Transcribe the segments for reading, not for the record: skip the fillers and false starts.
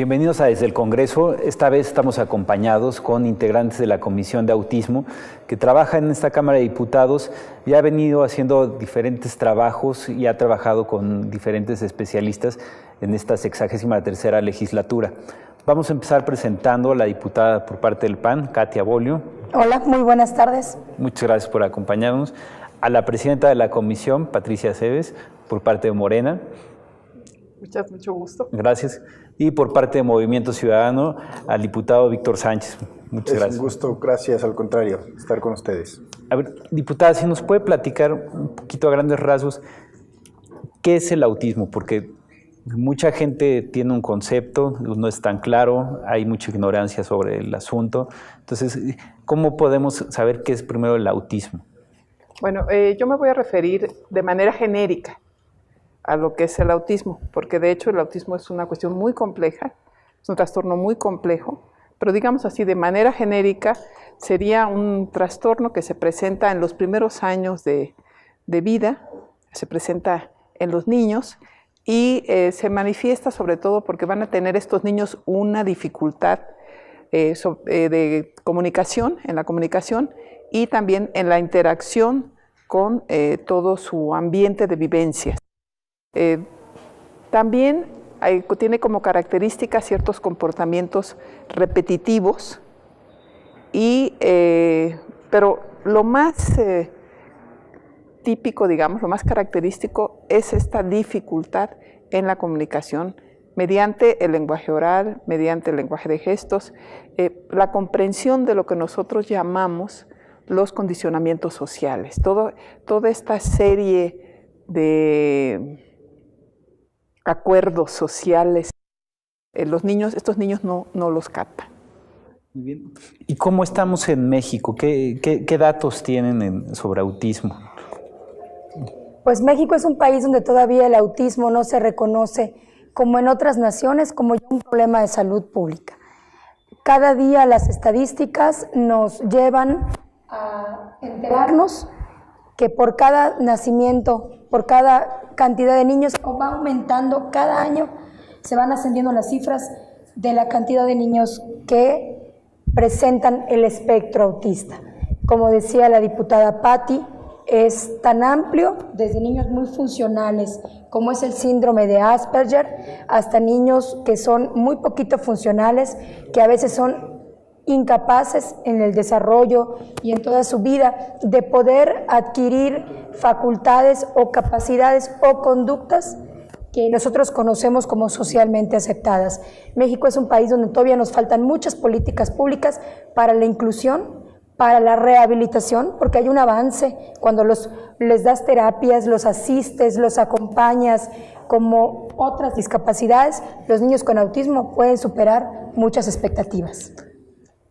Bienvenidos a Desde el Congreso. Esta vez estamos acompañados con integrantes de la Comisión de Autismo que trabaja en esta Cámara de Diputados y ha venido haciendo diferentes trabajos y ha trabajado con diferentes especialistas en esta 63ª legislatura. Vamos a empezar presentando a la diputada por parte del PAN, Katia Bolio. Hola, muy buenas tardes. Muchas gracias por acompañarnos. A la presidenta de la comisión, Patricia Cebes, por parte de Morena. Mucho gusto. Gracias. Y por parte de Movimiento Ciudadano, al diputado Víctor Sánchez. Muchas gracias. Es un gusto, gracias, al contrario, estar con ustedes. A ver, diputada, si nos puede platicar un poquito a grandes rasgos, ¿qué es el autismo? Porque mucha gente tiene un concepto, no es tan claro, hay mucha ignorancia sobre el asunto. Entonces, ¿cómo podemos saber qué es primero el autismo? Bueno, yo me voy a referir de manera genérica a lo que es el autismo, porque de hecho el autismo es una cuestión muy compleja, es un trastorno muy complejo, pero digamos así, de manera genérica, sería un trastorno que se presenta en los primeros años de vida, se presenta en los niños y se manifiesta sobre todo porque van a tener estos niños una dificultad de comunicación, en la comunicación y también en la interacción con todo su ambiente de vivencias. También tiene como característica ciertos comportamientos repetitivos, pero lo más típico, digamos, lo más característico es esta dificultad en la comunicación mediante el lenguaje oral, mediante el lenguaje de gestos, la comprensión de lo que nosotros llamamos los condicionamientos sociales, toda esta serie de acuerdos sociales, estos niños no los captan. Muy bien. ¿Y cómo estamos en México? ¿Qué datos tienen sobre autismo? Pues México es un país donde todavía el autismo no se reconoce, como en otras naciones, como un problema de salud pública. Cada día las estadísticas nos llevan a enterarnos que por cada nacimiento, por cada cantidad de niños, va aumentando cada año, se van ascendiendo las cifras de la cantidad de niños que presentan el espectro autista. Como decía la diputada Patti, es tan amplio, desde niños muy funcionales, como es el síndrome de Asperger, hasta niños que son muy poquito funcionales, que a veces son incapaces en el desarrollo y en toda su vida de poder adquirir facultades o capacidades o conductas que nosotros conocemos como socialmente aceptadas. México es un país donde todavía nos faltan muchas políticas públicas para la inclusión, para la rehabilitación, porque hay un avance cuando les das terapias, los asistes, los acompañas, como otras discapacidades, los niños con autismo pueden superar muchas expectativas.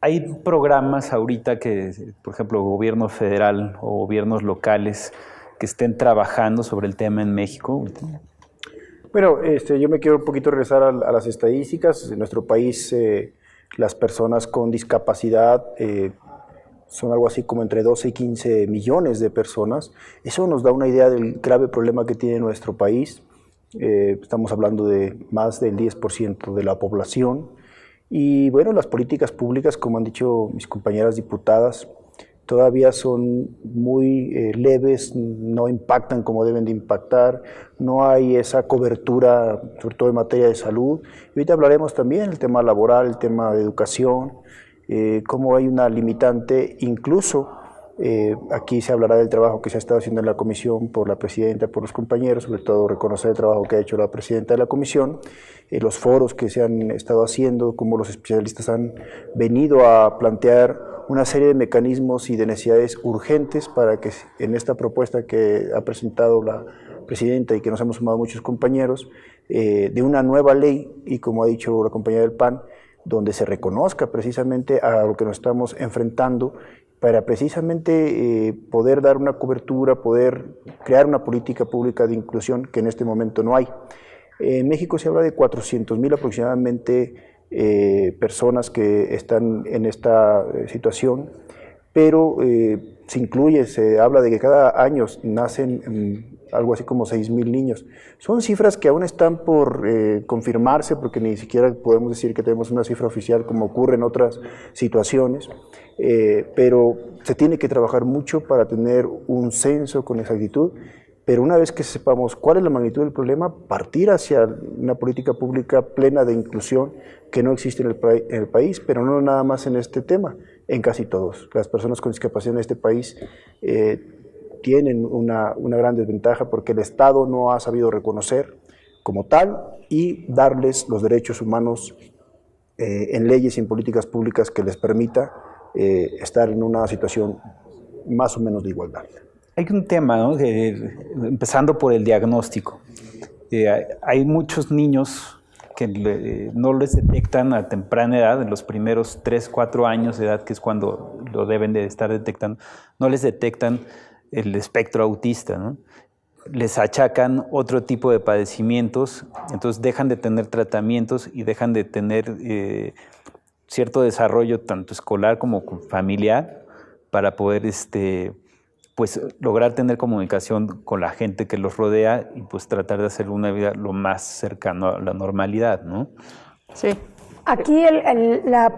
Hay programas ahorita que, por ejemplo, gobierno federal o gobiernos locales que estén trabajando sobre el tema en México. Bueno, yo me quiero un poquito regresar a las estadísticas. En nuestro país, las personas con discapacidad son algo así como entre 12 y 15 millones de personas. Eso nos da una idea del grave problema que tiene nuestro país. Estamos hablando de más del 10% de la población. Y bueno, las políticas públicas, como han dicho mis compañeras diputadas, todavía son muy leves, no impactan como deben de impactar, no hay esa cobertura, sobre todo en materia de salud. Y ahorita hablaremos también del tema laboral, el tema de educación, cómo hay una limitante, incluso aquí se hablará del trabajo que se ha estado haciendo en la comisión por la presidenta, por los compañeros, sobre todo reconocer el trabajo que ha hecho la presidenta de la comisión, los foros que se han estado haciendo, cómo los especialistas han venido a plantear una serie de mecanismos y de necesidades urgentes para que en esta propuesta que ha presentado la presidenta y que nos hemos sumado muchos compañeros, de una nueva ley y como ha dicho la compañera del PAN, donde se reconozca precisamente a lo que nos estamos enfrentando para precisamente poder dar una cobertura, poder crear una política pública de inclusión que en este momento no hay. En México se habla de 400,000 aproximadamente personas que están en esta situación, pero se habla de que cada año nacen algo así como 6,000 niños. Son cifras que aún están por confirmarse, porque ni siquiera podemos decir que tenemos una cifra oficial como ocurre en otras situaciones, pero se tiene que trabajar mucho para tener un censo con exactitud. Pero una vez que sepamos cuál es la magnitud del problema, partir hacia una política pública plena de inclusión que no existe en el país, pero no nada más en este tema, en casi todos. Las personas con discapacidad en este país tienen una gran desventaja porque el Estado no ha sabido reconocer como tal y darles los derechos humanos en leyes y en políticas públicas que les permita estar en una situación más o menos de igualdad. Hay un tema, ¿no? Empezando por el diagnóstico. Hay muchos niños que no les detectan a temprana edad, en los primeros 3, 4 años de edad, que es cuando lo deben de estar detectando, no les detectan el espectro autista, ¿no? Les achacan otro tipo de padecimientos, entonces dejan de tener tratamientos y dejan de tener cierto desarrollo tanto escolar como familiar para poder pues lograr tener comunicación con la gente que los rodea y pues tratar de hacer una vida lo más cercano a la normalidad, ¿no? Sí. Aquí la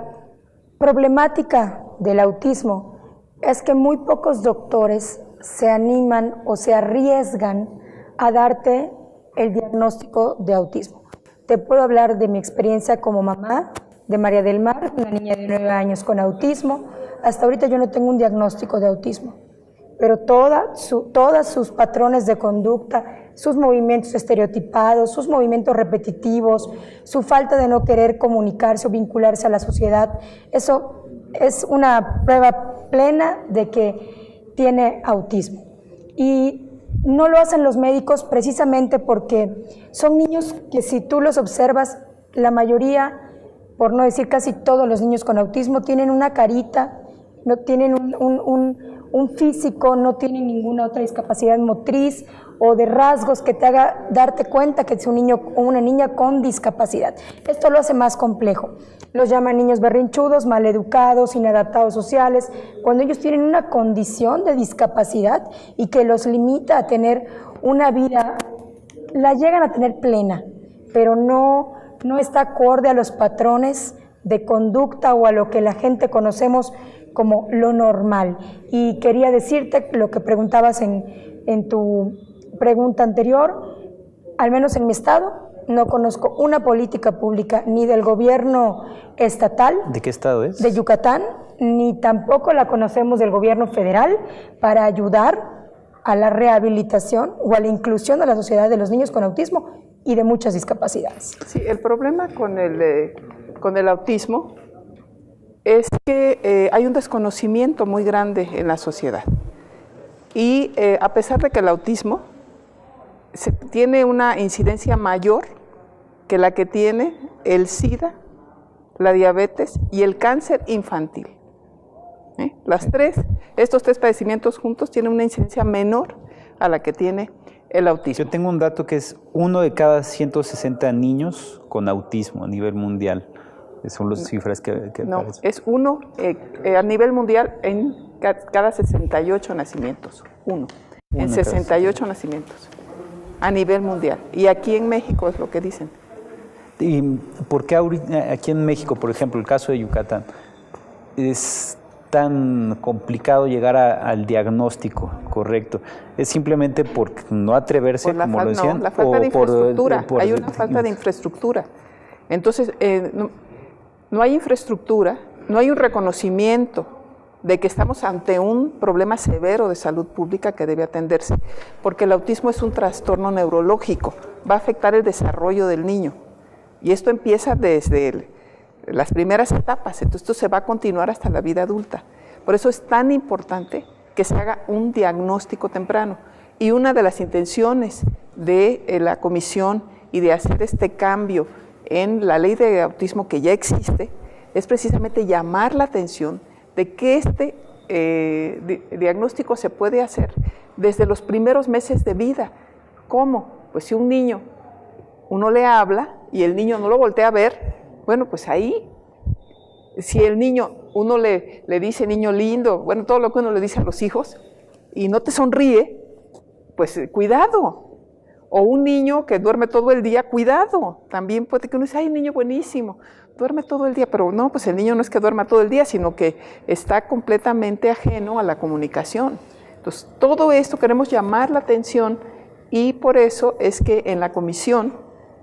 problemática del autismo es que muy pocos doctores se animan o se arriesgan a darte el diagnóstico de autismo. Te puedo hablar de mi experiencia como mamá de María del Mar, una niña de 9 años con autismo. Hasta ahorita yo no tengo un diagnóstico de autismo, pero todos sus patrones de conducta, sus movimientos estereotipados, sus movimientos repetitivos, su falta de no querer comunicarse o vincularse a la sociedad, eso es una prueba plena de que tiene autismo. Y no lo hacen los médicos precisamente porque son niños que si tú los observas, la mayoría, por no decir casi todos los niños con autismo, tienen una carita, no tienen un físico, no tienen ninguna otra discapacidad motriz o de rasgos que te haga darte cuenta que es un niño o una niña con discapacidad. Esto lo hace más complejo. Los llaman niños berrinchudos, maleducados, inadaptados sociales, cuando ellos tienen una condición de discapacidad y que los limita a tener una vida, la llegan a tener plena, pero no está acorde a los patrones de conducta o a lo que la gente conocemos como lo normal. Y quería decirte lo que preguntabas en tu pregunta anterior, al menos en mi estado, no conozco una política pública ni del gobierno estatal. ¿De qué estado es? De Yucatán, ni tampoco la conocemos del gobierno federal para ayudar a la rehabilitación o a la inclusión de la sociedad de los niños con autismo y de muchas discapacidades. Sí, el problema con el autismo es que hay un desconocimiento muy grande en la sociedad. Y a pesar de que el autismo tiene una incidencia mayor que la que tiene el SIDA, la diabetes y el cáncer infantil. Estos tres padecimientos juntos tienen una incidencia menor a la que tiene el autismo. Yo tengo un dato que es 1 de cada 160 niños con autismo a nivel mundial. Son las cifras que no, aparecen. es 1 a nivel mundial en cada 68 nacimientos. En 68 nacimientos a nivel mundial. Y aquí en México es lo que dicen. ¿Y por qué aquí en México, por ejemplo, el caso de Yucatán, es tan complicado llegar al diagnóstico correcto? ¿Es simplemente por no atreverse, como lo decían? No, la falta de infraestructura. Hay una falta de infraestructura. Entonces, no hay infraestructura, no hay un reconocimiento de que estamos ante un problema severo de salud pública que debe atenderse, porque el autismo es un trastorno neurológico, va a afectar el desarrollo del niño. Y esto empieza desde las primeras etapas, entonces esto se va a continuar hasta la vida adulta. Por eso es tan importante que se haga un diagnóstico temprano. Y una de las intenciones de la comisión y de hacer este cambio en la ley de autismo que ya existe es precisamente llamar la atención de que este diagnóstico se puede hacer desde los primeros meses de vida. ¿Cómo? Pues si un niño, uno le habla y el niño no lo voltea a ver, bueno, pues ahí, si el niño, uno le dice niño lindo, bueno, todo lo que uno le dice a los hijos, y no te sonríe, pues cuidado. O un niño que duerme todo el día, cuidado. También puede que uno dice, ay, niño buenísimo, duerme todo el día, pero no, pues el niño no es que duerma todo el día, sino que está completamente ajeno a la comunicación. Entonces, todo esto queremos llamar la atención y por eso es que en la comisión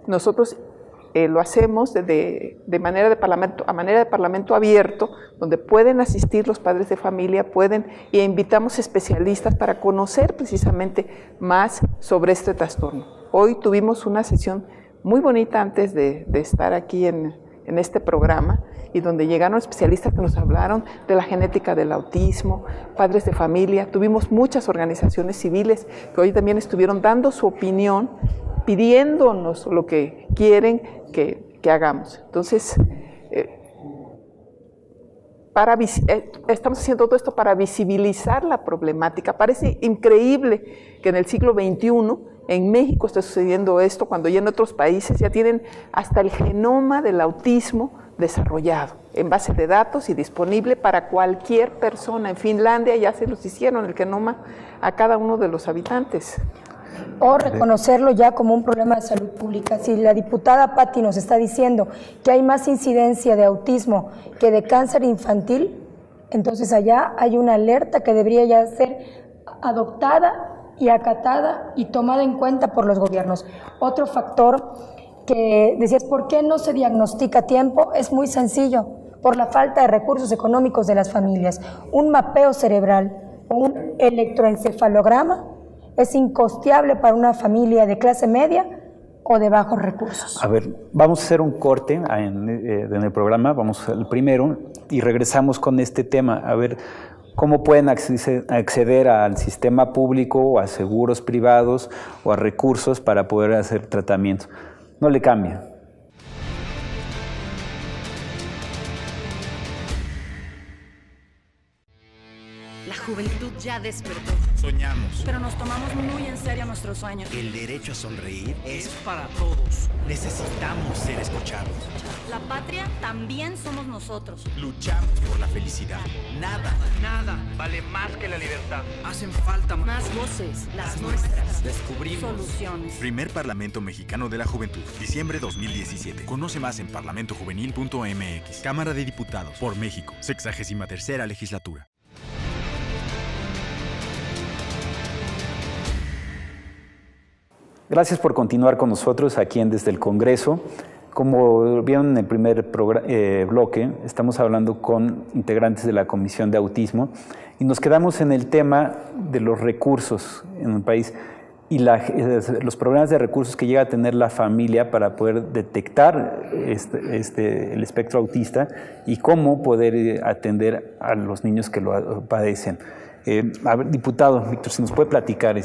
nosotros lo hacemos de manera de parlamento abierto, donde pueden asistir los padres de familia, y invitamos especialistas para conocer precisamente más sobre este trastorno. Hoy tuvimos una sesión muy bonita antes de estar aquí en este programa, y donde llegaron especialistas que nos hablaron de la genética del autismo, padres de familia. Tuvimos muchas organizaciones civiles que hoy también estuvieron dando su opinión, pidiéndonos lo que quieren que hagamos. Entonces, estamos haciendo todo esto para visibilizar la problemática. Parece increíble que en el siglo XXI en México esté sucediendo esto, cuando ya en otros países ya tienen hasta el genoma del autismo desarrollado en base de datos y disponible para cualquier persona. En Finlandia ya se los hicieron el genoma a cada uno de los habitantes. O reconocerlo ya como un problema de salud pública. Si la diputada Patti nos está diciendo que hay más incidencia de autismo que de cáncer infantil, entonces allá hay una alerta que debería ya ser adoptada y acatada y tomada en cuenta por los gobiernos. Otro factor que decías, ¿por qué no se diagnostica a tiempo? Es muy sencillo, por la falta de recursos económicos de las familias. Un mapeo cerebral o un electroencefalograma es incosteable para una familia de clase media o de bajos recursos. A ver, vamos a hacer un corte en el programa, vamos al primero y regresamos con este tema. A ver, ¿cómo pueden acceder al sistema público o a seguros privados o a recursos para poder hacer tratamiento? No le cambia. La juventud ya despertó. Soñamos. Pero nos tomamos muy en serio nuestros sueños. El derecho a sonreír es para todos. Necesitamos ser escuchados. La patria también somos nosotros. Luchamos por la felicidad. Nada vale más que la libertad. Hacen falta más voces, las nuestras. Descubrimos soluciones. Primer Parlamento Mexicano de la Juventud, diciembre 2017. Conoce más en parlamentojuvenil.mx. Cámara de Diputados, por México, 63ª legislatura. Gracias por continuar con nosotros aquí en Desde el Congreso. Como vieron en el primer bloque, estamos hablando con integrantes de la Comisión de Autismo y nos quedamos en el tema de los recursos en el país y los problemas de recursos que llega a tener la familia para poder detectar el espectro autista y cómo poder atender a los niños que lo padecen. A ver, diputado Víctor, si nos puede platicar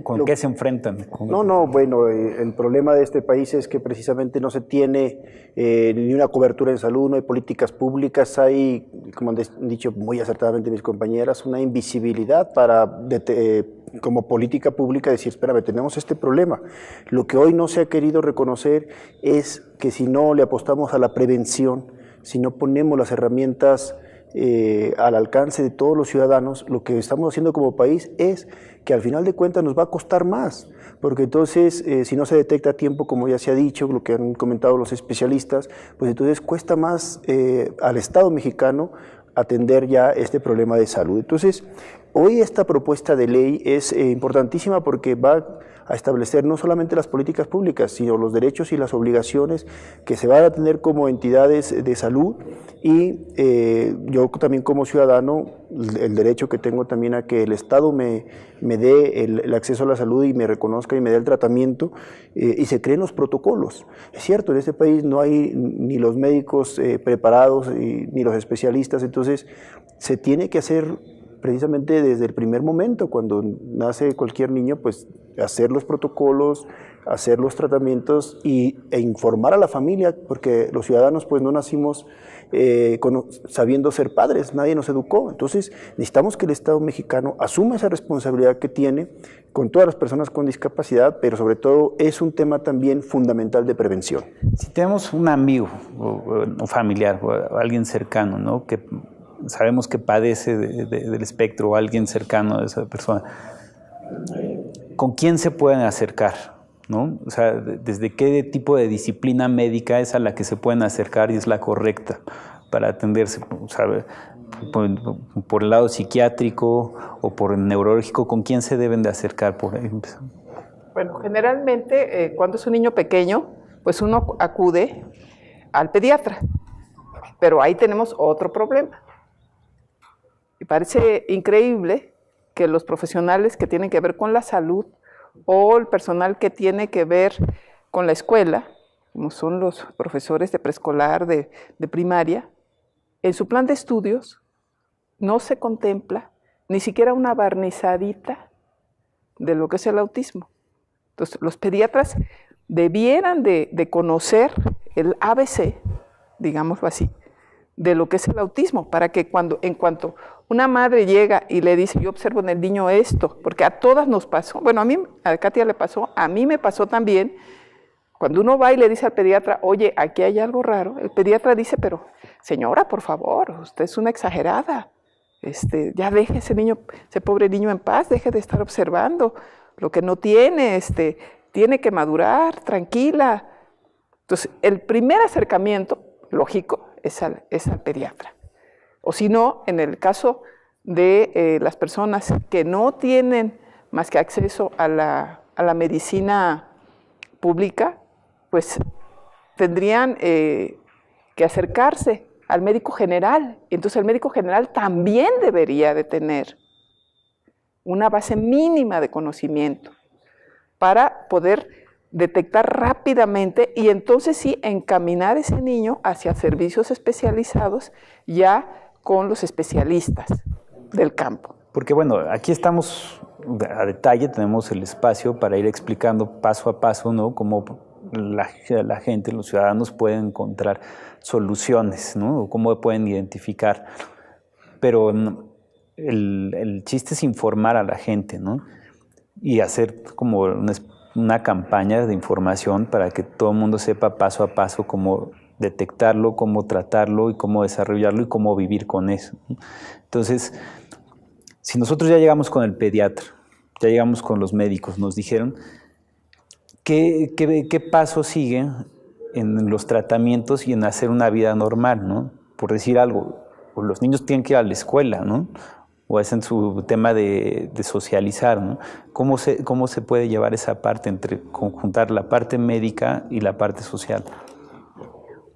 ¿con qué se enfrentan? Bueno, el problema de este país es que precisamente no se tiene ni una cobertura en salud, no hay políticas públicas, hay, como han dicho muy acertadamente mis compañeras, una invisibilidad para, como política pública, decir, espérame, tenemos este problema. Lo que hoy no se ha querido reconocer es que si no le apostamos a la prevención, si no ponemos las herramientas al alcance de todos los ciudadanos, lo que estamos haciendo como país es que al final de cuentas nos va a costar más, porque entonces si no se detecta a tiempo, como ya se ha dicho, lo que han comentado los especialistas, pues entonces cuesta más al Estado mexicano atender ya este problema de salud. Entonces, hoy esta propuesta de ley es importantísima porque va a establecer no solamente las políticas públicas, sino los derechos y las obligaciones que se van a tener como entidades de salud y yo también como ciudadano, el derecho que tengo también a que el Estado me dé el acceso a la salud y me reconozca y me dé el tratamiento y se creen los protocolos. Es cierto, en este país no hay ni los médicos preparados ni los especialistas, entonces se tiene que hacer precisamente desde el primer momento, cuando nace cualquier niño, pues hacer los protocolos, hacer los tratamientos e informar a la familia, porque los ciudadanos pues no nacimos sabiendo ser padres, nadie nos educó. Entonces necesitamos que el Estado mexicano asuma esa responsabilidad que tiene con todas las personas con discapacidad, pero sobre todo es un tema también fundamental de prevención. Si tenemos un amigo o familiar o alguien cercano, ¿no?, que sabemos que padece del espectro o alguien cercano de esa persona, ¿con quién se pueden acercar? ¿No? O sea, ¿desde qué tipo de disciplina médica es a la que se pueden acercar y es la correcta para atenderse? O sea, por el lado psiquiátrico o por el neurológico, ¿con quién se deben de acercar? Por ahí? Bueno, generalmente cuando es un niño pequeño, pues uno acude al pediatra, pero ahí tenemos otro problema. Y parece increíble que los profesionales que tienen que ver con la salud o el personal que tiene que ver con la escuela, como son los profesores de preescolar, de primaria, en su plan de estudios no se contempla ni siquiera una barnizadita de lo que es el autismo. Entonces, los pediatras debieran de conocer el ABC, digámoslo así, de lo que es el autismo, para que en cuanto una madre llega y le dice, yo observo en el niño esto, porque a todas nos pasó, bueno, a Katia le pasó, a mí me pasó también, cuando uno va y le dice al pediatra, oye, aquí hay algo raro, el pediatra dice, pero señora, por favor, usted es una exagerada, ya deje ese pobre niño en paz, deje de estar observando lo que no tiene, tiene que madurar, tranquila. Entonces, el primer acercamiento, lógico, es al pediatra. O si no, en el caso de las personas que no tienen más que acceso a la medicina pública, pues tendrían que acercarse al médico general. Entonces el médico general también debería de tener una base mínima de conocimiento para poder detectar rápidamente y entonces sí encaminar a ese niño hacia servicios especializados ya con los especialistas del campo. Porque bueno, aquí estamos a detalle, tenemos el espacio para ir explicando paso a paso, ¿no? Cómo la gente, los ciudadanos pueden encontrar soluciones, ¿no? O cómo pueden identificar. Pero el chiste es informar a la gente, ¿no? Y hacer como una campaña de información para que todo el mundo sepa paso a paso cómo detectarlo, cómo tratarlo y cómo desarrollarlo y cómo vivir con eso. Entonces, si nosotros ya llegamos con el pediatra, ya llegamos con los médicos, nos dijeron, ¿qué paso sigue en los tratamientos y en hacer una vida normal, ¿no? Por decir algo, pues los niños tienen que ir a la escuela, ¿no? O es en su tema de socializar, ¿no? ¿Cómo se puede llevar esa parte entre conjuntar la parte médica y la parte social?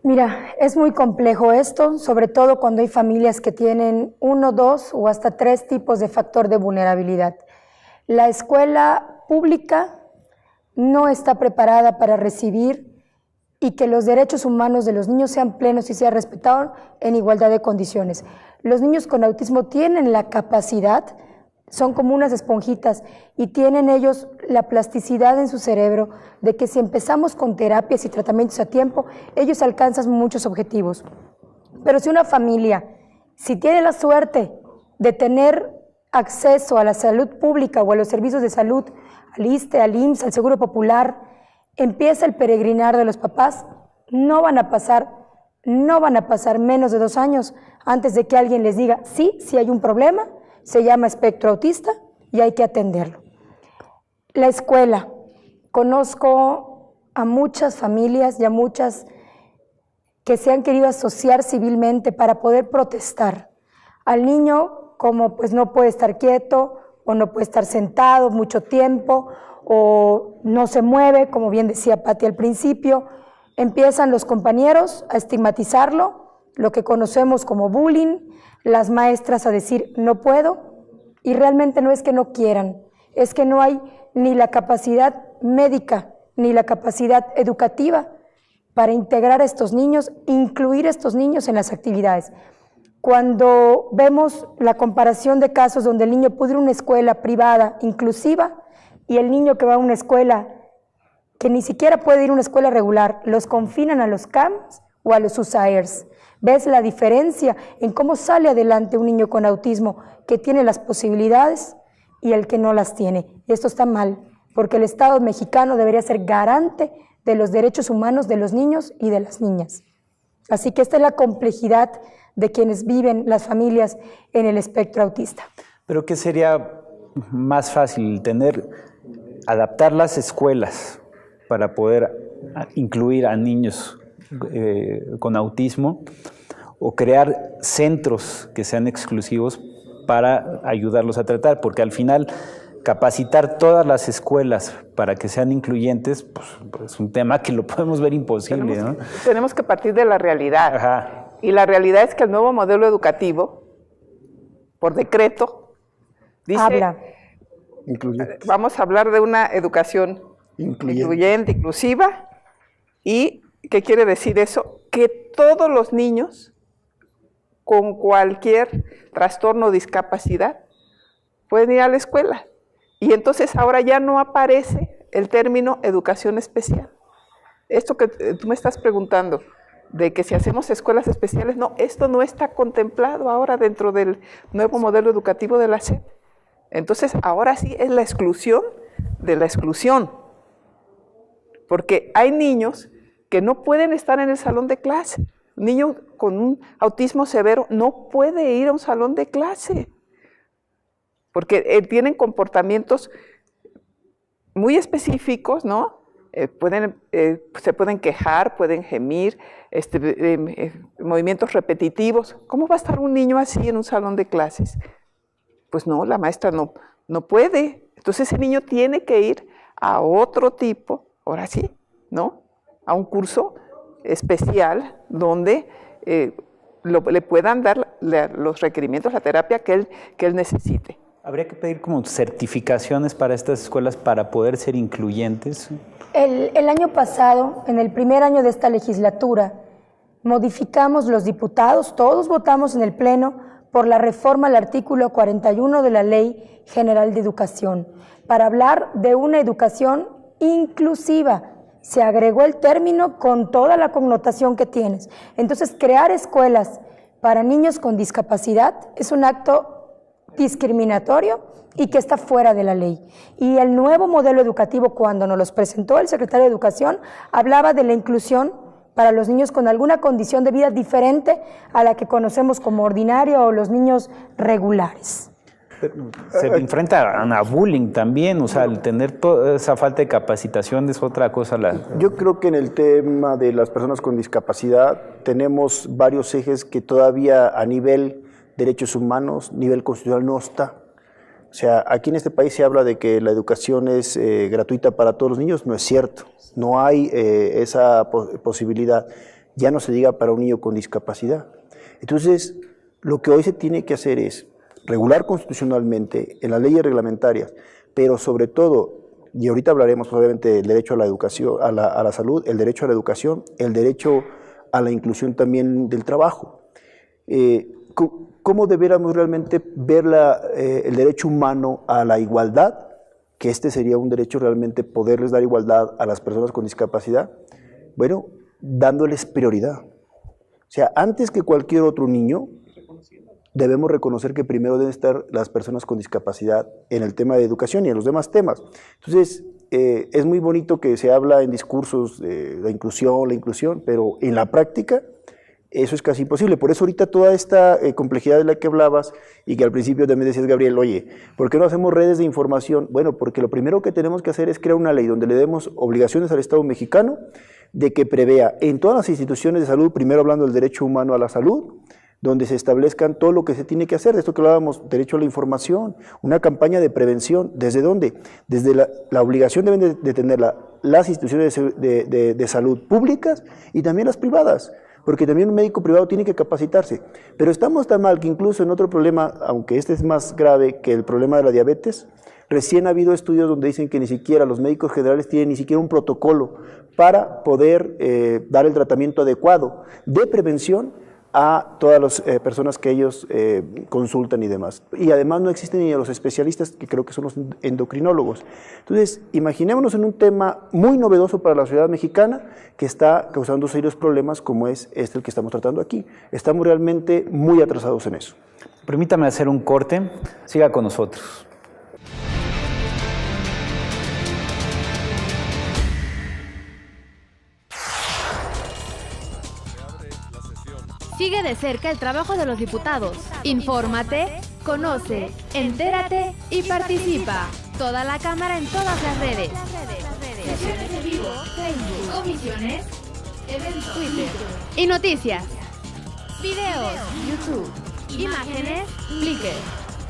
Mira, es muy complejo esto, sobre todo cuando hay familias que tienen 1, 2 o hasta 3 tipos de factor de vulnerabilidad. La escuela pública no está preparada para recibir y que los derechos humanos de los niños sean plenos y sean respetados en igualdad de condiciones. Los niños con autismo tienen la capacidad, son como unas esponjitas y tienen ellos la plasticidad en su cerebro de que si empezamos con terapias y tratamientos a tiempo, ellos alcanzan muchos objetivos. Pero si una familia, si tiene la suerte de tener acceso a la salud pública o a los servicios de salud, al ISSSTE, al IMSS, al Seguro Popular, empieza el peregrinar de los papás, no van a pasar menos de 2 años antes de que alguien les diga, sí hay un problema, se llama espectro autista y hay que atenderlo. La escuela, conozco a muchas familias y a muchas que se han querido asociar civilmente para poder protestar. Al niño, como pues no puede estar quieto o no puede estar sentado mucho tiempo o no se mueve, como bien decía Pati al principio, empiezan los compañeros a estigmatizarlo, lo que conocemos como bullying, las maestras a decir no puedo, y realmente no es que no quieran, es que no hay ni la capacidad médica ni la capacidad educativa para integrar a estos niños, incluir a estos niños en las actividades. Cuando vemos la comparación de casos donde el niño puede ir a una escuela privada inclusiva y el niño que va a una escuela que ni siquiera puede ir a una escuela regular, los confinan a los camps o a los USAERs. ¿Ves la diferencia en cómo sale adelante un niño con autismo que tiene las posibilidades y el que no las tiene? Y esto está mal, porque el Estado mexicano debería ser garante de los derechos humanos de los niños y de las niñas. Así que esta es la complejidad de quienes viven las familias en el espectro autista. Pero ¿qué sería más fácil adaptar las escuelas para poder incluir a niños con autismo o crear centros que sean exclusivos para ayudarlos a tratar, porque al final capacitar todas las escuelas para que sean incluyentes, pues es un tema que lo podemos ver imposible, ¿no? Tenemos que partir de la realidad. Ajá. Y la realidad es que el nuevo modelo educativo, por decreto, dice, Habla. vamos a hablar de una educación incluyente, inclusiva. ¿Y qué quiere decir eso? Que todos los niños con cualquier trastorno o discapacidad pueden ir a la escuela. Y entonces ahora ya no aparece el término educación especial. Esto que tú me estás preguntando, de que si hacemos escuelas especiales, no, esto no está contemplado ahora dentro del nuevo modelo educativo de la SEP. Entonces ahora sí es la exclusión de la exclusión. Porque hay niños que no pueden estar en el salón de clase. Un niño con un autismo severo no puede ir a un salón de clase, porque tienen comportamientos muy específicos, ¿no? Se pueden quejar, pueden gemir, movimientos repetitivos. ¿Cómo va a estar un niño así en un salón de clases? Pues no, la maestra no puede. Entonces ese niño tiene que ir a otro tipo, ahora sí, ¿no? A un curso especial donde le puedan dar los requerimientos, la terapia que él necesite. ¿Habría que pedir como certificaciones para estas escuelas para poder ser incluyentes? El año pasado, en el primer año de esta legislatura, modificamos los diputados, todos votamos en el Pleno por la reforma al artículo 41 de la Ley General de Educación, para hablar de una educación inclusiva. Se agregó el término con toda la connotación que tienes. Entonces, crear escuelas para niños con discapacidad es un acto discriminatorio y que está fuera de la ley. Y el nuevo modelo educativo, cuando nos los presentó el secretario de Educación, hablaba de la inclusión para los niños con alguna condición de vida diferente a la que conocemos como ordinaria o los niños regulares. Se enfrenta a bullying también, o sea, al tener toda esa falta de capacitación es otra cosa. Yo creo que en el tema de las personas con discapacidad tenemos varios ejes que todavía a nivel derechos humanos, nivel constitucional no está. O sea, aquí en este país se habla de que la educación es gratuita para todos los niños, no es cierto, no hay esa posibilidad, ya no se diga para un niño con discapacidad. Entonces, lo que hoy se tiene que hacer es regular constitucionalmente en las leyes reglamentarias, pero sobre todo, y ahorita hablaremos obviamente del derecho a la educación, a la salud, el derecho a la educación, el derecho a la inclusión también del trabajo. ¿Cómo debiéramos realmente ver el derecho humano a la igualdad? Que este sería un derecho realmente poderles dar igualdad a las personas con discapacidad. Bueno, dándoles prioridad. O sea, antes que cualquier otro niño, debemos reconocer que primero deben estar las personas con discapacidad en el tema de educación y en los demás temas. Entonces, es muy bonito que se habla en discursos de la inclusión, pero en la práctica eso es casi imposible. Por eso ahorita toda esta complejidad de la que hablabas y que al principio también decías, Gabriel, oye, ¿por qué no hacemos redes de información? Bueno, porque lo primero que tenemos que hacer es crear una ley donde le demos obligaciones al Estado mexicano de que prevea en todas las instituciones de salud, primero hablando del derecho humano a la salud, donde se establezcan todo lo que se tiene que hacer, de esto que hablábamos, derecho a la información, una campaña de prevención. ¿Desde dónde? Desde la obligación deben de tener las instituciones de salud públicas y también las privadas, porque también un médico privado tiene que capacitarse. Pero estamos tan mal que incluso en otro problema, aunque este es más grave que el problema de la diabetes, recién ha habido estudios donde dicen que ni siquiera los médicos generales tienen ni siquiera un protocolo para poder dar el tratamiento adecuado de prevención a todas las personas que ellos consultan y demás. Y además no existen ni los especialistas, que creo que son los endocrinólogos. Entonces, imaginémonos en un tema muy novedoso para la sociedad mexicana que está causando serios problemas como es el que estamos tratando aquí. Estamos realmente muy atrasados en eso. Permítame hacer un corte. Siga con nosotros. Sigue de cerca el trabajo de los diputados. Infórmate Conoce, entérate y participa. Toda la cámara en todas las redes. Sesiones en vivo, Facebook, comisiones, eventos, Twitter y noticias. Videos, YouTube, imágenes, Flickr,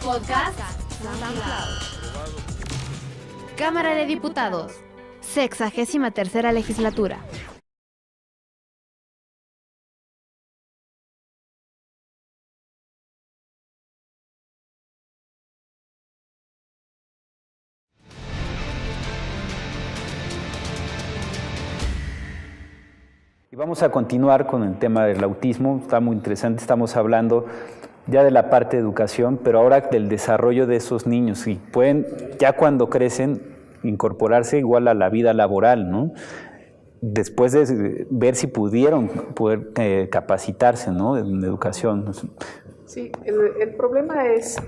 podcast, SoundCloud. Cámara de Diputados, 63ª legislatura. Y vamos a continuar con el tema del autismo. Está muy interesante, estamos hablando ya de la parte de educación, pero ahora del desarrollo de esos niños, y pueden, ya cuando crecen, incorporarse igual a la vida laboral, ¿no? Después de ver si pudieron capacitarse, ¿no? En educación. Sí, el problema es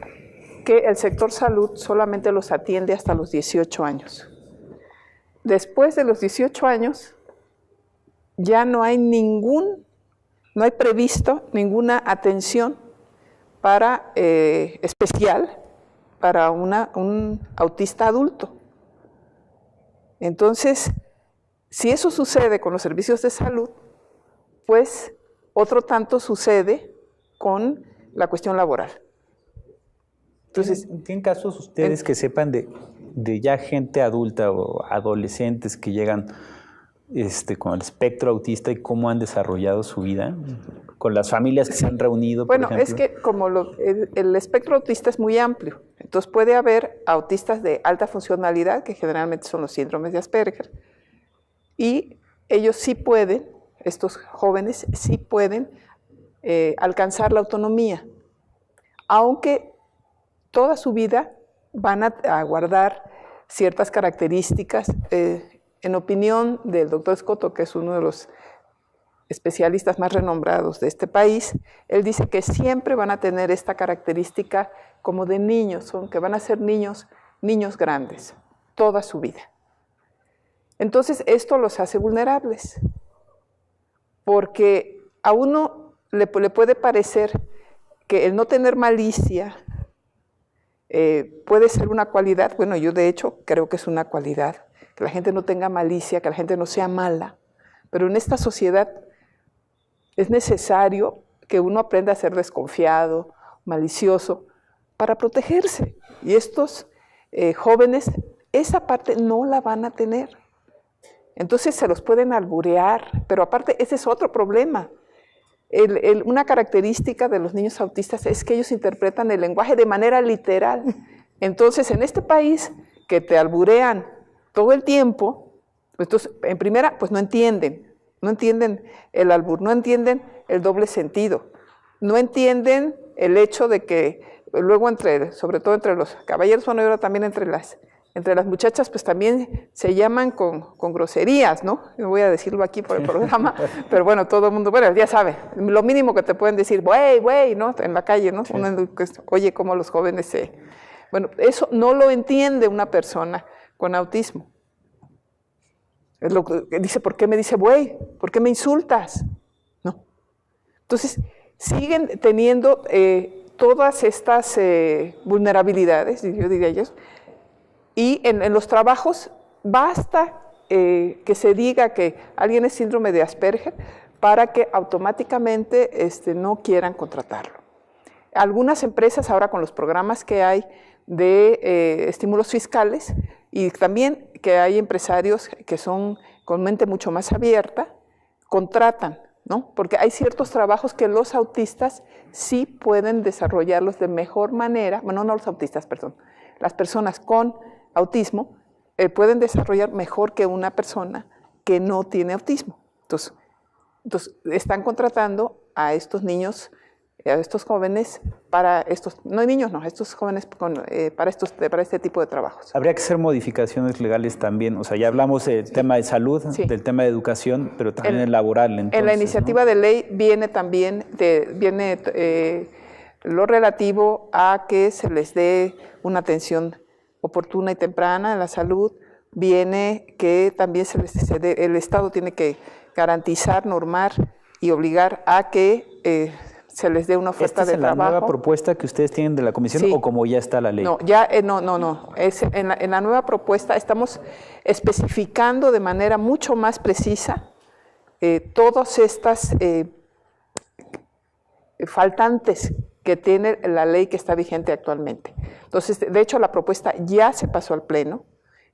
que el sector salud solamente los atiende hasta los 18 años. Después de los 18 años, ya no hay previsto ninguna atención especial para un autista adulto. Entonces, si eso sucede con los servicios de salud, pues otro tanto sucede con la cuestión laboral. Entonces, ¿tienen casos ustedes que sepan de ya gente adulta o adolescentes que llegan con el espectro autista y cómo han desarrollado su vida? Con las familias que se han reunido, bueno, por ejemplo. Es que como el espectro autista es muy amplio, entonces puede haber autistas de alta funcionalidad, que generalmente son los síndromes de Asperger, y ellos sí pueden, estos jóvenes sí pueden alcanzar la autonomía, aunque toda su vida van a guardar ciertas características. En opinión del doctor Scotto, que es uno de los especialistas más renombrados de este país, él dice que siempre van a tener esta característica como de niños, que van a ser niños grandes, toda su vida. Entonces, esto los hace vulnerables, porque a uno le puede parecer que el no tener malicia puede ser una cualidad. Bueno, yo de hecho creo que es una cualidad, que la gente no tenga malicia, que la gente no sea mala, pero en esta sociedad es necesario que uno aprenda a ser desconfiado, malicioso, para protegerse. Y estos jóvenes, esa parte no la van a tener. Entonces se los pueden alburear, pero aparte ese es otro problema. Una característica de los niños autistas es que ellos interpretan el lenguaje de manera literal. Entonces, en este país que te alburean todo el tiempo, entonces, en primera, pues no entienden el albur, no entienden el doble sentido, no entienden el hecho de que luego sobre todo entre los caballeros, bueno, y ahora también entre las muchachas, pues también se llaman con groserías, ¿no? No voy a decirlo aquí por el programa, pero bueno, todo el mundo, bueno, ya sabe, lo mínimo que te pueden decir, güey, ¿no? En la calle, ¿no? Sí. Uno oye cómo los jóvenes Bueno, eso no lo entiende una persona con autismo. Es lo que dice, ¿por qué me dice güey? ¿Por qué me insultas? ¿No? Entonces, siguen teniendo todas estas vulnerabilidades, yo diría ellos, y en los trabajos basta que se diga que alguien es síndrome de Asperger para que automáticamente no quieran contratarlo. Algunas empresas ahora con los programas que hay de estímulos fiscales y también que hay empresarios que son con mente mucho más abierta, contratan, ¿no? Porque hay ciertos trabajos que los autistas sí pueden desarrollarlos de mejor manera, bueno, no los autistas, perdón, las personas con autismo pueden desarrollar mejor que una persona que no tiene autismo. Entonces están contratando a estos niños, a estos jóvenes estos jóvenes para este tipo de trabajos. Habría que hacer modificaciones legales también, o sea, ya hablamos del tema de salud, sí, del tema de educación, pero también el laboral. Entonces, en la iniciativa, ¿no?, de ley viene también lo relativo a que se les dé una atención oportuna y temprana en la salud, viene que también el Estado tiene que garantizar, normar y obligar a que se les dé una oferta de ¿Esta es la trabajo. nueva propuesta que ustedes tienen de la comisión Sí. o como ya está la ley? No, no. En la nueva propuesta estamos especificando de manera mucho más precisa todas estas faltantes que tiene la ley que está vigente actualmente. Entonces, de hecho, la propuesta ya se pasó al Pleno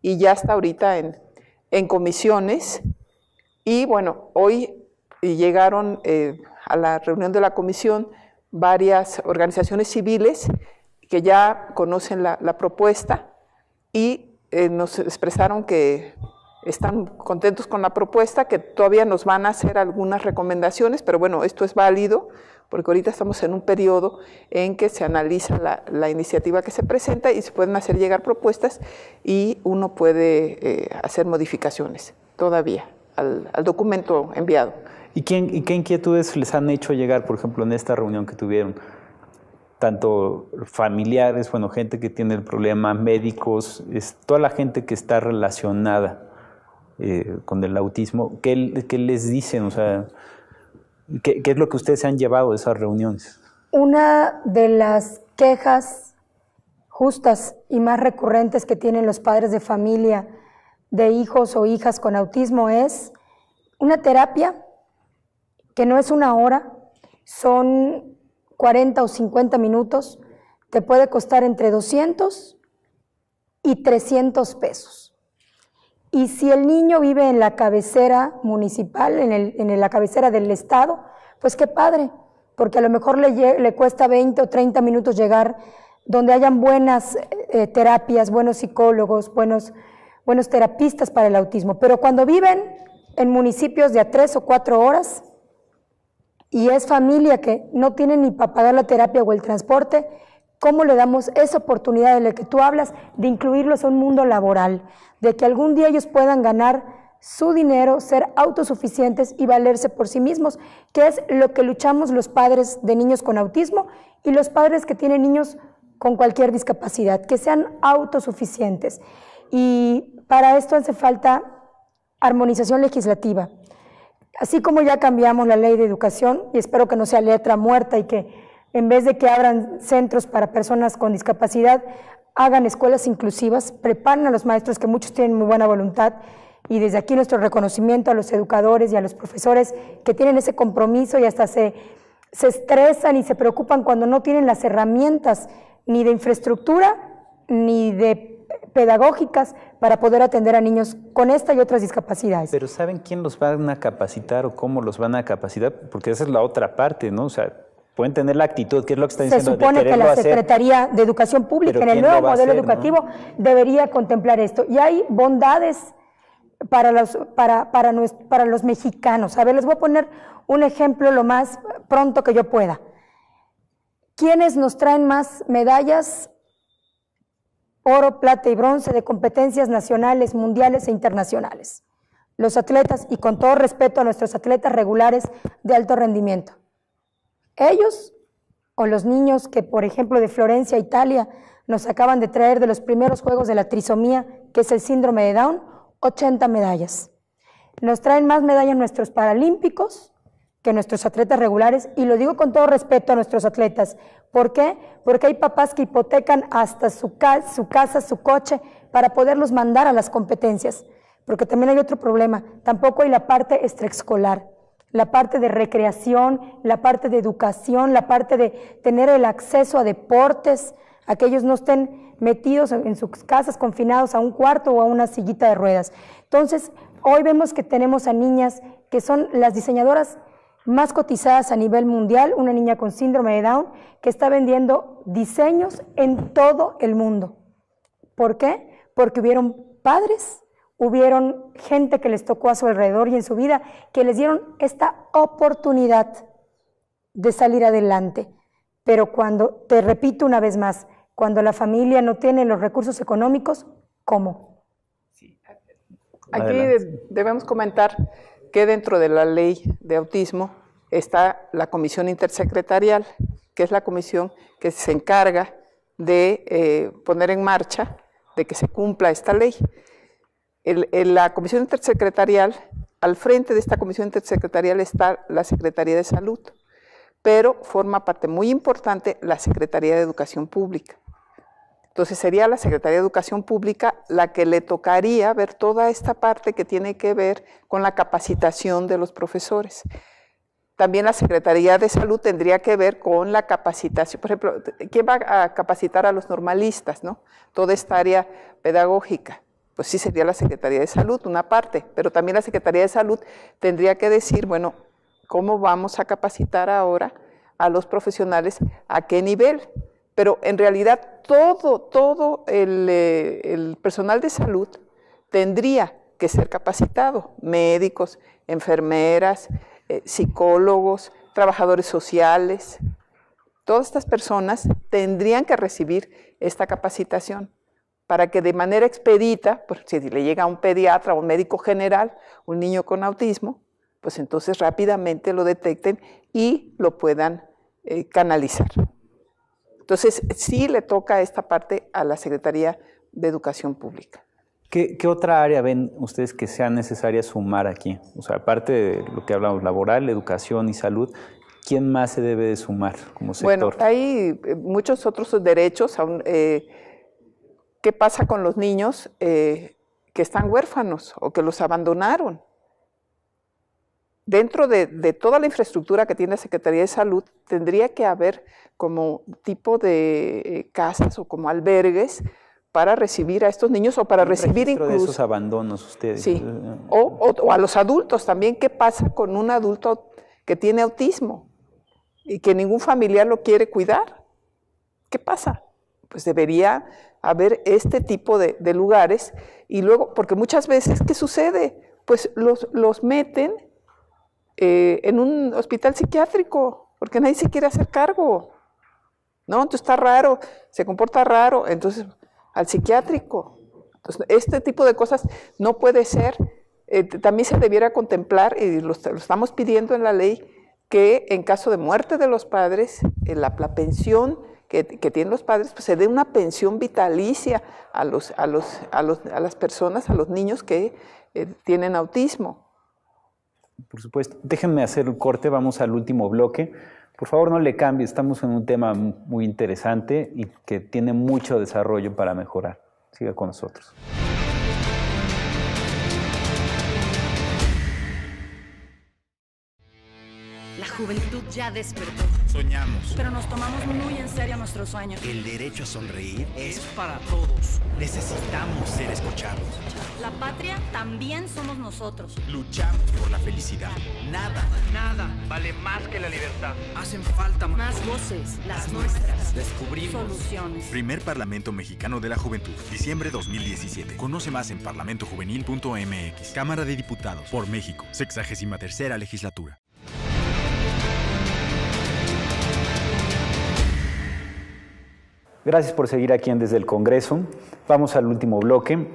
y ya está ahorita en comisiones. Y bueno, hoy llegaron a la reunión de la comisión varias organizaciones civiles que ya conocen la propuesta y nos expresaron que están contentos con la propuesta, que todavía nos van a hacer algunas recomendaciones, pero bueno, esto es válido porque ahorita estamos en un periodo en que se analiza la iniciativa que se presenta y se pueden hacer llegar propuestas y uno puede hacer modificaciones todavía al documento enviado. ¿Y qué inquietudes les han hecho llegar, por ejemplo, en esta reunión que tuvieron? Tanto familiares, bueno, gente que tiene el problema, médicos, toda la gente que está relacionada con el autismo, ¿qué les dicen? O sea, ¿qué es lo que ustedes se han llevado de esas reuniones? Una de las quejas justas y más recurrentes que tienen los padres de familia de hijos o hijas con autismo es una terapia que no es una hora, son 40 o 50 minutos, te puede costar entre 200 y 300 pesos. Y si el niño vive en la cabecera municipal, en la cabecera del estado, pues qué padre, porque a lo mejor le cuesta 20 o 30 minutos llegar donde hayan buenas terapias, buenos psicólogos, buenos terapistas para el autismo. Pero cuando viven en municipios de a 3 o 4 horas, y es familia que no tiene ni para pagar la terapia o el transporte, ¿cómo le damos esa oportunidad de la que tú hablas, de incluirlos a un mundo laboral, de que algún día ellos puedan ganar su dinero, ser autosuficientes y valerse por sí mismos, que es lo que luchamos los padres de niños con autismo y los padres que tienen niños con cualquier discapacidad, que sean autosuficientes? Y para esto hace falta armonización legislativa. Así como ya cambiamos la ley de educación, y espero que no sea letra muerta y que en vez de que abran centros para personas con discapacidad, hagan escuelas inclusivas, preparen a los maestros, que muchos tienen muy buena voluntad, y desde aquí nuestro reconocimiento a los educadores y a los profesores que tienen ese compromiso y hasta se estresan y se preocupan cuando no tienen las herramientas ni de infraestructura ni de pedagógicas para poder atender a niños con esta y otras discapacidades. Pero ¿saben quién los van a capacitar o cómo los van a capacitar? Porque esa es la otra parte, ¿no? O sea, pueden tener la actitud, que es lo que está diciendo. Se supone que la Secretaría de Educación Pública en el nuevo modelo educativo debería contemplar esto. Y hay bondades para los mexicanos. A ver, les voy a poner un ejemplo lo más pronto que yo pueda. ¿Quiénes nos traen más medallas, oro, plata y bronce, de competencias nacionales, mundiales e internacionales? Los atletas, y con todo respeto a nuestros atletas regulares de alto rendimiento. Ellos o los niños que, por ejemplo, de Florencia, Italia, nos acaban de traer de los primeros juegos de la trisomía, que es el síndrome de Down, 80 medallas. Nos traen más medallas nuestros paralímpicos que nuestros atletas regulares, y lo digo con todo respeto a nuestros atletas. ¿Por qué? Porque hay papás que hipotecan hasta su casa, su coche, para poderlos mandar a las competencias. Porque también hay otro problema, tampoco hay la parte extraescolar, la parte de recreación, la parte de educación, la parte de tener el acceso a deportes, a que ellos no estén metidos en sus casas, confinados a un cuarto o a una sillita de ruedas. Entonces, hoy vemos que tenemos a niñas que son las diseñadoras más cotizadas a nivel mundial, una niña con síndrome de Down que está vendiendo diseños en todo el mundo. ¿Por qué? Porque hubieron padres, hubieron gente que les tocó a su alrededor y en su vida que les dieron esta oportunidad de salir adelante. Pero cuando, te repito una vez más, cuando la familia no tiene los recursos económicos, ¿cómo? Aquí debemos comentar que dentro de la ley de autismo está la comisión intersecretarial, que es la comisión que se encarga de poner en marcha, de que se cumpla esta ley. La comisión intersecretarial, al frente de esta comisión intersecretarial está la Secretaría de Salud, pero forma parte muy importante la Secretaría de Educación Pública. Entonces sería la Secretaría de Educación Pública la que le tocaría ver toda esta parte que tiene que ver con la capacitación de los profesores. También la Secretaría de Salud tendría que ver con la capacitación. Por ejemplo, ¿quién va a capacitar a los normalistas, no? Toda esta área pedagógica. Pues sí sería la Secretaría de Salud, una parte, pero también la Secretaría de Salud tendría que decir, bueno, ¿cómo vamos a capacitar ahora a los profesionales? ¿A qué nivel? Pero en realidad todo el personal de salud tendría que ser capacitado, médicos, enfermeras, psicólogos, trabajadores sociales. Todas estas personas tendrían que recibir esta capacitación para que de manera expedita, pues si le llega a un pediatra o un médico general, un niño con autismo, pues entonces rápidamente lo detecten y lo puedan canalizar. Entonces sí le toca esta parte a la Secretaría de Educación Pública. ¿Qué otra área ven ustedes que sea necesaria sumar aquí? O sea, aparte de lo que hablamos, laboral, educación y salud, ¿quién más se debe de sumar como sector? Bueno, hay muchos otros derechos. ¿Qué pasa con los niños que están huérfanos o que los abandonaron? Dentro de toda la infraestructura que tiene la Secretaría de Salud, tendría que haber como tipo de casas o como albergues para recibir a estos niños o para recibir incluso... de esos abandonos ustedes. Sí, o a los adultos también. ¿Qué pasa con un adulto que tiene autismo y que ningún familiar lo quiere cuidar? ¿Qué pasa? Pues debería haber este tipo de lugares y luego, porque muchas veces, ¿qué sucede? Pues los meten en un hospital psiquiátrico porque nadie se quiere hacer cargo, ¿no? Entonces está raro, se comporta raro, entonces al psiquiátrico. Entonces, este tipo de cosas no puede ser. También se debiera contemplar, y lo estamos pidiendo en la ley, que en caso de muerte de los padres, la pensión que tienen los padres, pues se dé una pensión vitalicia a las personas, a los niños que tienen autismo. Por supuesto. Déjenme hacer un corte, vamos al último bloque. Por favor, no le cambie, estamos en un tema muy interesante y que tiene mucho desarrollo para mejorar. Siga con nosotros. La juventud ya despertó, Soñamos. pero nos tomamos muy en serio nuestros sueños. El derecho a sonreír es para todos. Necesitamos ser escuchados. La patria también somos nosotros. Luchamos por la felicidad. Nada vale más que la libertad. Hacen falta Más voces, las nuestras. Descubrimos. Soluciones. Primer Parlamento Mexicano de la Juventud, diciembre 2017. Conoce más en parlamentojuvenil.mx. Cámara de Diputados, por México, 63ª legislatura. Gracias por seguir aquí en Desde el Congreso. Vamos al último bloque.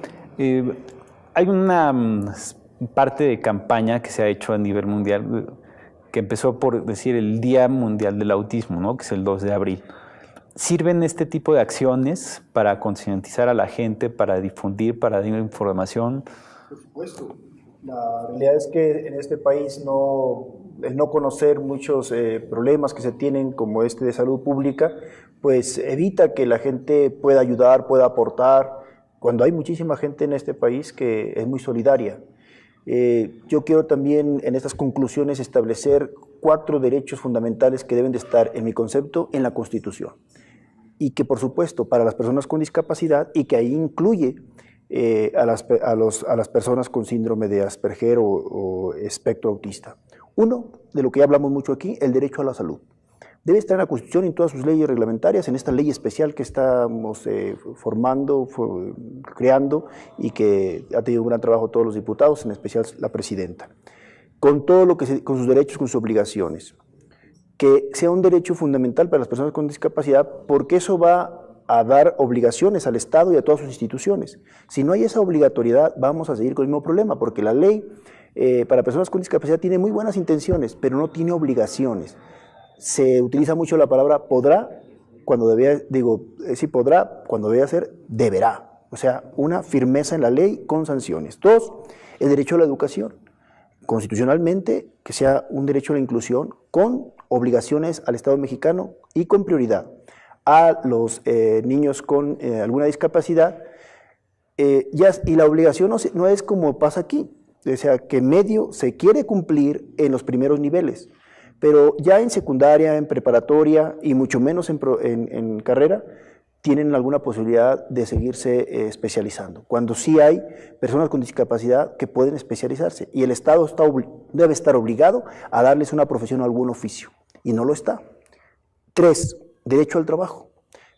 Hay una parte de campaña que se ha hecho a nivel mundial que empezó por decir el Día Mundial del Autismo, ¿no? Que es el 2 de abril. ¿Sirven este tipo de acciones para concientizar a la gente, para difundir, para dar información? Por supuesto. La realidad es que en este país el no conocer muchos problemas que se tienen como este de salud pública, pues evita que la gente pueda ayudar, pueda aportar, cuando hay muchísima gente en este país que es muy solidaria. Yo quiero también en estas conclusiones establecer 4 derechos fundamentales que deben de estar, en mi concepto, en la Constitución. Y que, por supuesto, para las personas con discapacidad, y que ahí incluye a las personas con síndrome de Asperger o espectro autista. Uno, de lo que ya hablamos mucho aquí, el derecho a la salud. Debe estar en la Constitución y en todas sus leyes reglamentarias, en esta ley especial que estamos creando y que ha tenido un gran trabajo todos los diputados, en especial la presidenta. Con todo lo que con sus derechos, con sus obligaciones. Que sea un derecho fundamental para las personas con discapacidad, porque eso va a dar obligaciones al Estado y a todas sus instituciones. Si no hay esa obligatoriedad, vamos a seguir con el mismo problema, porque la ley para personas con discapacidad tiene muy buenas intenciones, pero no tiene obligaciones. Se utiliza mucho la palabra podrá, cuando debía, sí podrá, cuando debía ser deberá. O sea, una firmeza en la ley con sanciones. 2, el derecho a la educación. Constitucionalmente, que sea un derecho a la inclusión con obligaciones al Estado mexicano y con prioridad a los niños con alguna discapacidad, y la obligación no es como pasa aquí, o sea, que medio se quiere cumplir en los primeros niveles, pero ya en secundaria, en preparatoria y mucho menos en carrera, tienen alguna posibilidad de seguirse especializando, cuando sí hay personas con discapacidad que pueden especializarse, y el Estado debe estar obligado a darles una profesión o algún oficio, y no lo está. 3, derecho al trabajo.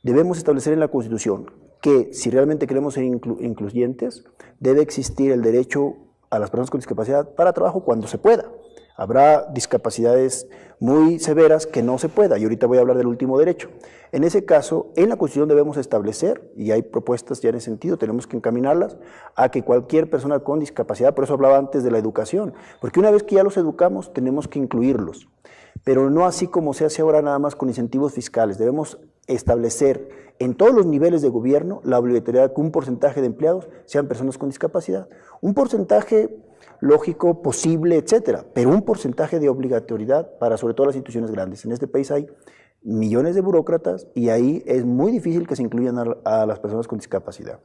Debemos establecer en la Constitución que si realmente queremos ser incluyentes, debe existir el derecho a las personas con discapacidad para trabajo cuando se pueda. Habrá discapacidades muy severas que no se pueda, y ahorita voy a hablar del último derecho. En ese caso, en la Constitución debemos establecer, y hay propuestas ya en ese sentido, tenemos que encaminarlas a que cualquier persona con discapacidad, por eso hablaba antes de la educación, porque una vez que ya los educamos, tenemos que incluirlos, pero no así como se hace ahora nada más con incentivos fiscales. Debemos establecer en todos los niveles de gobierno la obligatoriedad que un porcentaje de empleados sean personas con discapacidad, un porcentaje lógico, posible, etcétera, pero un porcentaje de obligatoriedad para sobre todo las instituciones grandes. En este país hay millones de burócratas y ahí es muy difícil que se incluyan a las personas con discapacidad.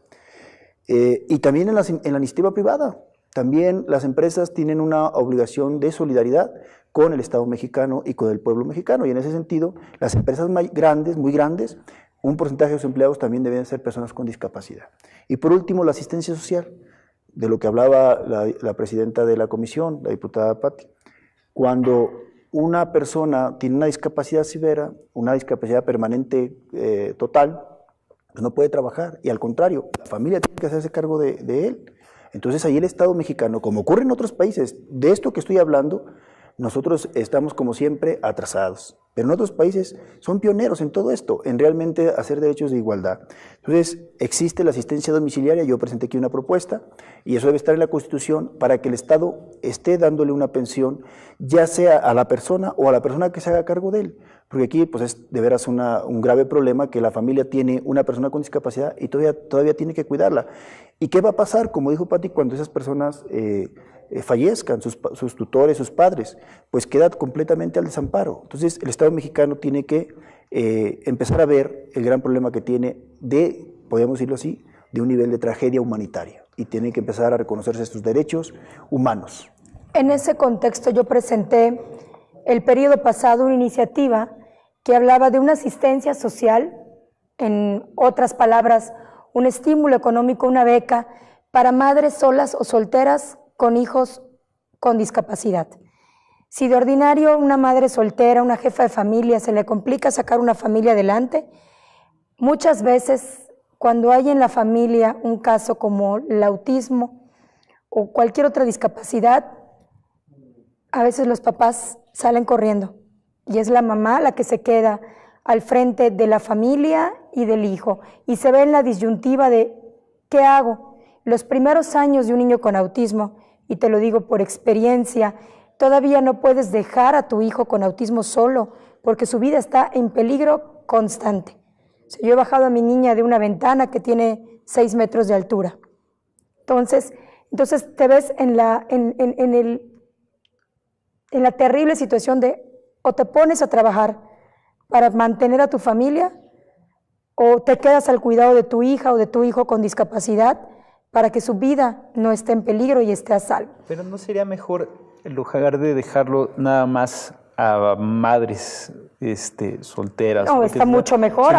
Y también en la iniciativa privada, también las empresas tienen una obligación de solidaridad con el Estado mexicano y con el pueblo mexicano, y en ese sentido, las empresas muy grandes, un porcentaje de sus empleados también deben ser personas con discapacidad. Y por último, la asistencia social, de lo que hablaba la presidenta de la comisión, la diputada Patti. Cuando una persona tiene una discapacidad severa, una discapacidad permanente total, pues no puede trabajar, y al contrario, la familia tiene que hacerse cargo de él. Entonces ahí el Estado mexicano, como ocurre en otros países, de esto que estoy hablando, nosotros estamos como siempre atrasados, pero en otros países son pioneros en todo esto, en realmente hacer derechos de igualdad. Entonces existe la asistencia domiciliaria, yo presenté aquí una propuesta, y eso debe estar en la Constitución para que el Estado esté dándole una pensión, ya sea a la persona o a la persona que se haga cargo de él, porque aquí pues es de veras un grave problema que la familia tiene una persona con discapacidad y todavía tiene que cuidarla. ¿Y qué va a pasar, como dijo Patti, cuando esas personas fallezcan, sus tutores, sus padres? Pues queda completamente al desamparo. Entonces el Estado mexicano tiene que empezar a ver el gran problema que tiene podríamos decirlo así, de un nivel de tragedia humanitaria, y tiene que empezar a reconocerse sus derechos humanos. En ese contexto yo presenté el periodo pasado una iniciativa que hablaba de una asistencia social, en otras palabras, un estímulo económico, una beca para madres solas o solteras con hijos con discapacidad. Si de ordinario una madre soltera, una jefa de familia, se le complica sacar una familia adelante, muchas veces cuando hay en la familia un caso como el autismo o cualquier otra discapacidad, a veces los papás salen corriendo y es la mamá la que se queda al frente de la familia y del hijo, y se ve en la disyuntiva de ¿qué hago? Los primeros años de un niño con autismo, y te lo digo por experiencia, todavía no puedes dejar a tu hijo con autismo solo, porque su vida está en peligro constante. O sea, yo he bajado a mi niña de una ventana que tiene 6 metros de altura. Entonces te ves en la terrible situación de o te pones a trabajar para mantener a tu familia, o te quedas al cuidado de tu hija o de tu hijo con discapacidad para que su vida no esté en peligro y esté a salvo. Pero ¿no sería mejor, en lugar de dejarlo nada más a madres solteras? No, está mucho mejor.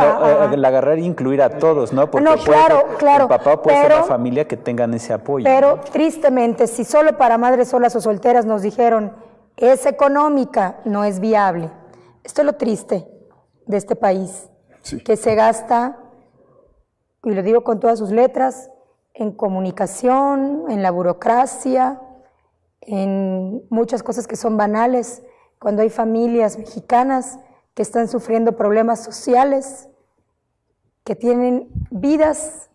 El agarrar e incluir a todos, ¿no? Porque no, claro. El papá puede ser la familia que tengan ese apoyo. Pero ¿no? Tristemente, si solo para madres solas o solteras nos dijeron es económica, no es viable. Esto es lo triste de este país, sí, que se gasta, y lo digo con todas sus letras, en comunicación, en la burocracia, en muchas cosas que son banales, cuando hay familias mexicanas que están sufriendo problemas sociales, que tienen vidas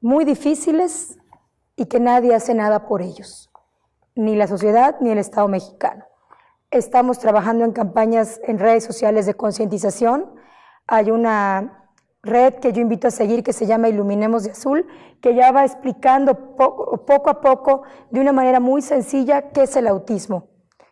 muy difíciles y que nadie hace nada por ellos, ni la sociedad ni el Estado mexicano. Estamos trabajando en campañas en redes sociales de concientización. Hay una red que yo invito a seguir que se llama Iluminemos de Azul, que ya va explicando poco a poco, de una manera muy sencilla, qué es el autismo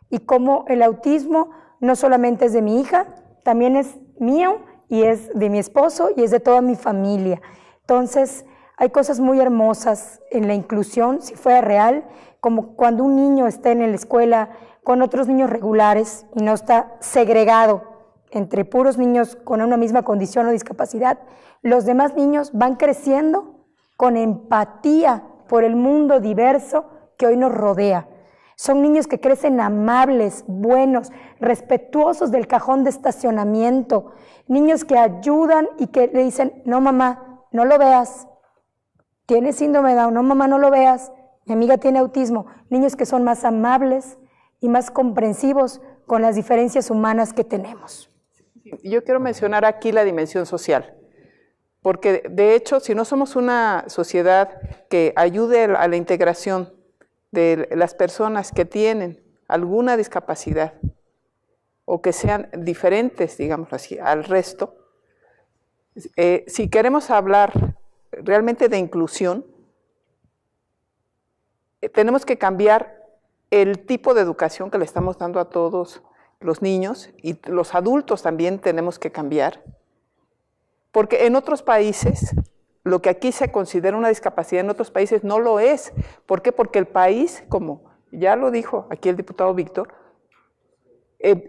y cómo el autismo no solamente es de mi hija, también es mío y es de mi esposo y es de toda mi familia. Entonces, hay cosas muy hermosas en la inclusión, si fuera real, como cuando un niño está en la escuela con otros niños regulares y no está segregado entre puros niños con una misma condición o discapacidad, los demás niños van creciendo con empatía por el mundo diverso que hoy nos rodea. Son niños que crecen amables, buenos, respetuosos del cajón de estacionamiento, niños que ayudan y que le dicen, no mamá, no lo veas, tiene síndrome de Down, no mamá, no lo veas, mi amiga tiene autismo. Niños que son más amables y más comprensivos con las diferencias humanas que tenemos. Yo quiero mencionar aquí la dimensión social, porque de hecho, si no somos una sociedad que ayude a la integración de las personas que tienen alguna discapacidad o que sean diferentes, digámoslo así, al resto, si queremos hablar realmente de inclusión, tenemos que cambiar el tipo de educación que le estamos dando a todos los niños, y los adultos también tenemos que cambiar, porque en otros países, lo que aquí se considera una discapacidad, en otros países no lo es. ¿Por qué? Porque el país, como ya lo dijo aquí el diputado Víctor,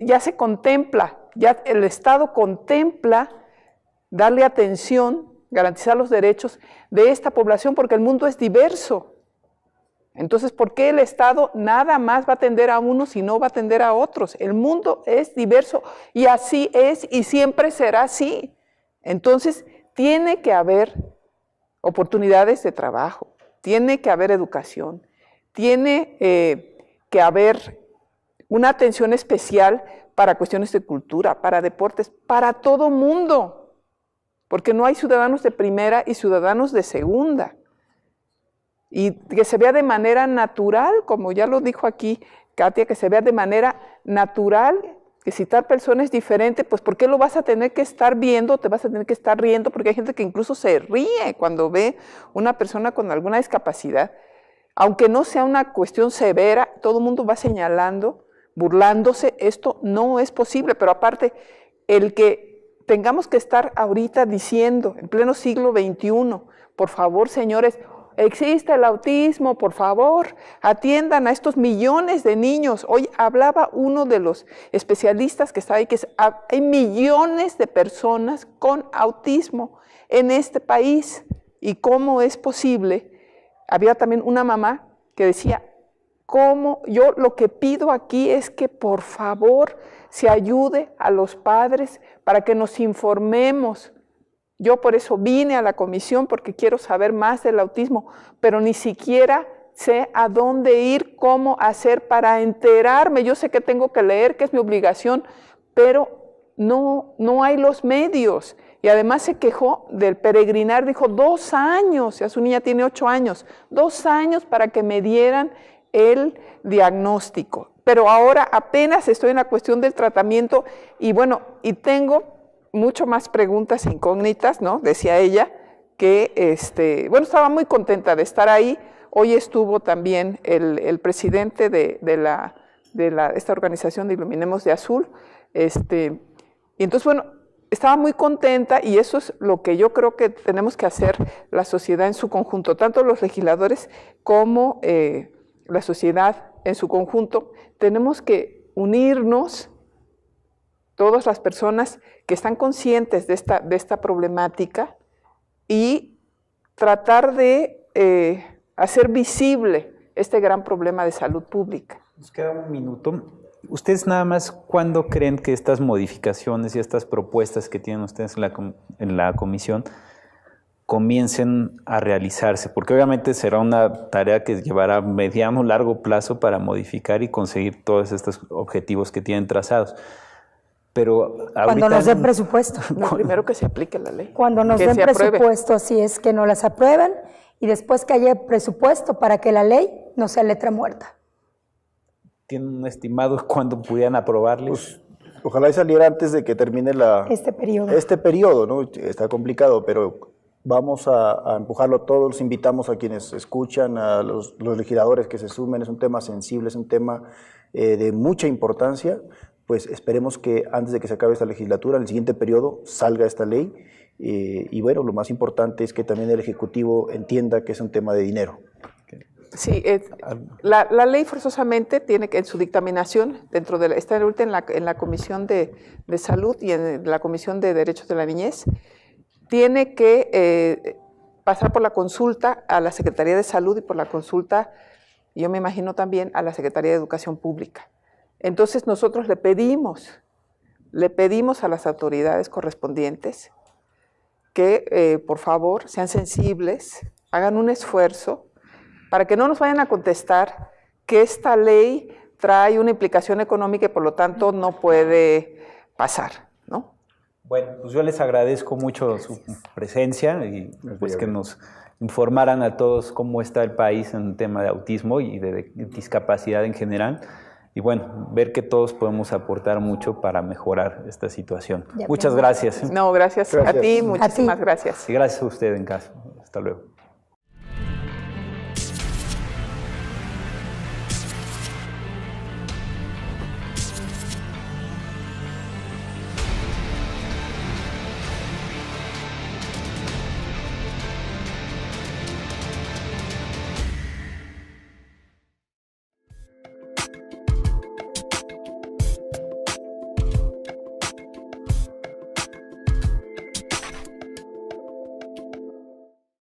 ya se contempla, ya el Estado contempla darle atención, garantizar los derechos de esta población, porque el mundo es diverso. Entonces, ¿por qué el Estado nada más va a atender a unos y no va a atender a otros? El mundo es diverso y así es y siempre será así. Entonces, tiene que haber oportunidades de trabajo, tiene que haber educación, tiene que haber una atención especial para cuestiones de cultura, para deportes, para todo mundo, porque no hay ciudadanos de primera y ciudadanos de segunda. Y que se vea de manera natural, como ya lo dijo aquí Katia, que se vea de manera natural, que si tal persona es diferente, pues ¿por qué lo vas a tener que estar viendo? Te vas a tener que estar riendo, porque hay gente que incluso se ríe cuando ve una persona con alguna discapacidad. Aunque no sea una cuestión severa, todo el mundo va señalando, burlándose, esto no es posible. Pero aparte, el que tengamos que estar ahorita diciendo, en pleno siglo XXI, por favor, señores, existe el autismo, por favor, atiendan a estos millones de niños. Hoy hablaba uno de los especialistas que está ahí, que hay millones de personas con autismo en este país. ¿Y cómo es posible? Había también una mamá que decía, ¿cómo? Yo lo que pido aquí es que por favor se ayude a los padres para que nos informemos. Yo por eso vine a la comisión, porque quiero saber más del autismo, pero ni siquiera sé a dónde ir, cómo hacer para enterarme. Yo sé que tengo que leer, que es mi obligación, pero no hay los medios. Y además se quejó del peregrinar, dijo 2 años, ya su niña tiene 8 años, 2 años para que me dieran el diagnóstico. Pero ahora apenas estoy en la cuestión del tratamiento y bueno, y tengo mucho más preguntas incógnitas, ¿no? Decía ella que, bueno, estaba muy contenta de estar ahí. Hoy estuvo también el presidente de esta organización de Iluminemos de Azul, y entonces, bueno, estaba muy contenta y eso es lo que yo creo que tenemos que hacer la sociedad en su conjunto, tanto los legisladores como la sociedad en su conjunto. Tenemos que unirnos, todas las personas que están conscientes de esta problemática y tratar de hacer visible este gran problema de salud pública. Nos queda un minuto. ¿Ustedes nada más cuándo creen que estas modificaciones y estas propuestas que tienen ustedes en la comisión comiencen a realizarse? Porque obviamente será una tarea que llevará mediano, largo plazo para modificar y conseguir todos estos objetivos que tienen trazados. Pero cuando nos den presupuesto. No, primero que se aplique la ley. Cuando nos den presupuesto, así es, que no las aprueben y después que haya presupuesto para que la ley no sea letra muerta. ¿Tienen un estimado cuándo pudieran aprobarles? Pues, ojalá y saliera antes de que termine este periodo, ¿no? Está complicado, pero vamos a empujarlo todos. Los invitamos a quienes escuchan, a los legisladores que se sumen. Es un tema sensible, es un tema de mucha importancia. pues esperemos que antes de que se acabe esta legislatura, en el siguiente periodo, salga esta ley. Y bueno, lo más importante es que también el Ejecutivo entienda que es un tema de dinero. Sí, la ley forzosamente tiene que, en su dictaminación, está ahorita en la Comisión de Salud y en la Comisión de Derechos de la Niñez, tiene que pasar por la consulta a la Secretaría de Salud y por la consulta, yo me imagino también, a la Secretaría de Educación Pública. Entonces nosotros le pedimos a las autoridades correspondientes que por favor sean sensibles, hagan un esfuerzo para que no nos vayan a contestar que esta ley trae una implicación económica y por lo tanto no puede pasar, ¿no? Bueno, pues yo les agradezco mucho su presencia y pues que nos informaran a todos cómo está el país en el tema de autismo y de discapacidad en general. Y bueno, ver que todos podemos aportar mucho para mejorar esta situación. Muchas gracias. No, gracias a ti, muchísimas gracias. Y gracias a usted en casa. Hasta luego.